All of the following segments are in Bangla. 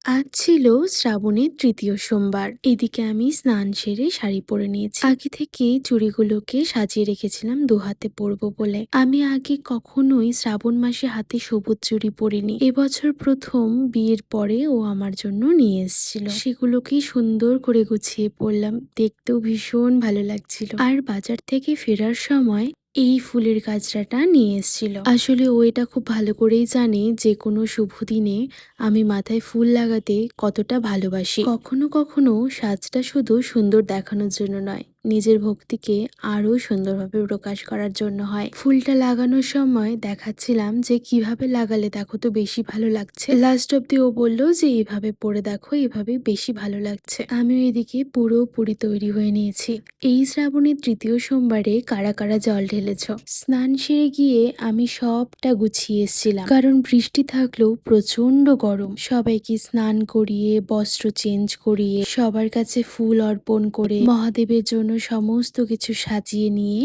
আজ ছিল শ্রাবণের তৃতীয় সোমবার। এদিকে আমি স্নান সেরে শাড়ি পরে নিয়েছি। আগে থেকে চুড়িগুলোকে সাজিয়ে রেখেছিলাম দুহাতে পরবো বলে। আমি আগে কখনোই শ্রাবণ মাসে হাতে সবুজ চুড়ি পরিনি। এবছর প্রথম বিয়ের পরে ও আমার জন্য নিয়ে এসেছিল। সেগুলোকেই সুন্দর করে গুছিয়ে পরলাম, দেখতেও ভীষণ ভালো লাগছিল। আর বাজার থেকে ফেরার সময় এই ফুলের গাছড়াটা নিয়ে এসেছিল। আসলে ও এটা খুব ভালো করেই জানে যে কোনো শুভ দিনে আমি মাথায় ফুল লাগাতে কতটা ভালোবাসি। কখনো কখনো সাজটা শুধু সুন্দর দেখানোর জন্য নয়, নিজের ভক্তিকে আরো সুন্দরভাবে প্রকাশ করার জন্য হয়। ফুলটা লাগানোর সময় দেখাচ্ছিলাম যে কিভাবে লাগালে দেখো তো বেশি ভালো লাগছে। লাস্ট অব্দি ও বললো যে এভাবে পরে দেখো, এভাবে বেশি ভালো লাগছে। আমিও এদিকে পুরোপুরি তৈরি হয়ে নিয়েছি। এই শ্রাবণের তৃতীয় সোমবারে কারা কারা জল ঢেলেছ? স্নান সেরে গিয়ে আমি সবটা গুছিয়ে এসেছিলাম, কারণ বৃষ্টি থাকলেও প্রচন্ড গরম। সবাইকে স্নান করিয়ে বস্ত্র চেঞ্জ করিয়ে সবার কাছে ফুল অর্পণ করে মহাদেবের জন্য সমস্ত কিছু সাজিয়ে নিয়ে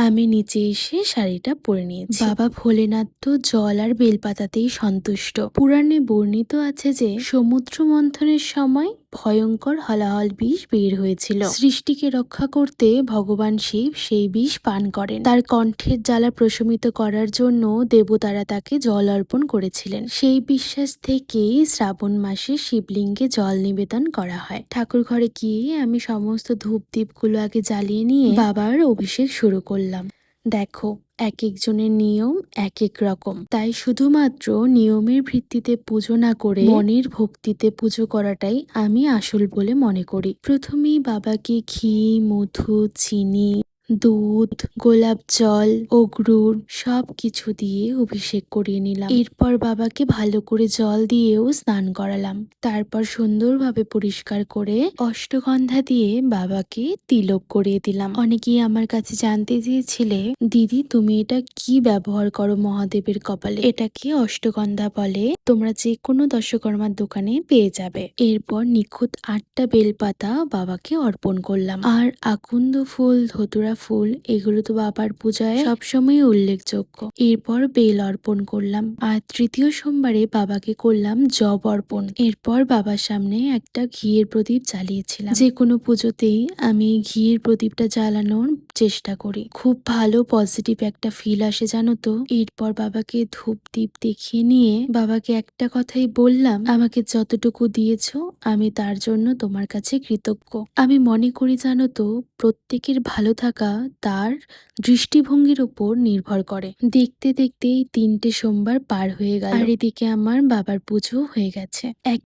আমি নিচে এসে শাড়িটা পরে নিয়েছি। বাবা ভোলেনাথ তো জল আর বেলপাতাতেই সন্তুষ্ট। পুরাণে বর্ণিত আছে যে সমুদ্র মন্থনের সময় ভয়ঙ্কর হলাহল বিষ বের হয়েছিল। সৃষ্টিকে রক্ষা করতে ভগবান শিব সেই বিষ পান করেন। তার কণ্ঠের জ্বালা প্রশমিত করার জন্য দেবতারা তাকে জল অর্পণ করেছিলেন। সেই বিশ্বাস থেকেই শ্রাবণ মাসে শিবলিঙ্গে জল নিবেদন করা হয়। ঠাকুর ঘরে গিয়ে আমি সমস্ত ধূপ দ্বীপগুলো আগে জ্বালিয়ে নিয়ে বাবার অভিষেক শুরু করলাম। দেখো, এক একজনের নিয়ম এক এক রকম, তাই শুধুমাত্র নিয়মের ভিত্তিতে পুজো না করে মনের ভক্তিতে পুজো করাটাই আমি আসল বলে মনে করি। প্রথমেই বাবাকে ঘি, মধু, চিনি, দুধ, গোলাপ জল, অগ্রুর সব কিছু দিয়ে অভিষেক করিয়ে নিলাম। এরপর বাবাকে ভালো করে জল দিয়েও স্নান করালাম। তারপর সুন্দরভাবে পরিষ্কার করে অষ্টগন্ধা দিয়ে বাবাকে তিলক করিয়ে দিলাম। অনেকেই আমার কাছে জানতে চেয়েছিলে, দিদি তুমি এটা কি ব্যবহার করো মহাদেবের কপালে? এটাকে অষ্টগন্ধা বলে, তোমরা যে কোনো দশকর্মার দোকানে পেয়ে যাবে। এরপর নিখুঁত 8টা বেলপাতা বাবাকে অর্পণ করলাম। আর আকন্দ ফুল, ধতুরা ফুল এগুলো তো বাবার পূজায় সবসময় উল্লেখযোগ্য। এরপর বেল অর্পণ করলাম। আর তৃতীয় সোমবারে বাবাকে করলাম জব অর্পণ। এরপর বাবার সামনে একটা ঘিয়ের প্রদীপ জ্বালিয়েছিলাম। যে কোনো পুজোতেই আমি ঘিয়ের প্রদীপটা জ্বালানোর চেষ্টা করি। খুব ভালো পজিটিভ একটা ফিল আসে জানো তো। এরপর বাবাকে ধূপ দ্বীপ দেখিয়ে নিয়ে বাবাকে একটা কথাই বললাম, আমাকে যতটুকু দিয়েছো আমি তার জন্য তোমার কাছে কৃতজ্ঞ। আমি মনে করি জানো তো, প্রত্যেকের ভালো থাকা তার দৃষ্টিভঙ্গির উপর নির্ভর করে। দেখতে দেখতে 3টে সোমবার পার হয়ে গেল, আর এদিকে আমার বাবার পুজো হয়ে গেছে।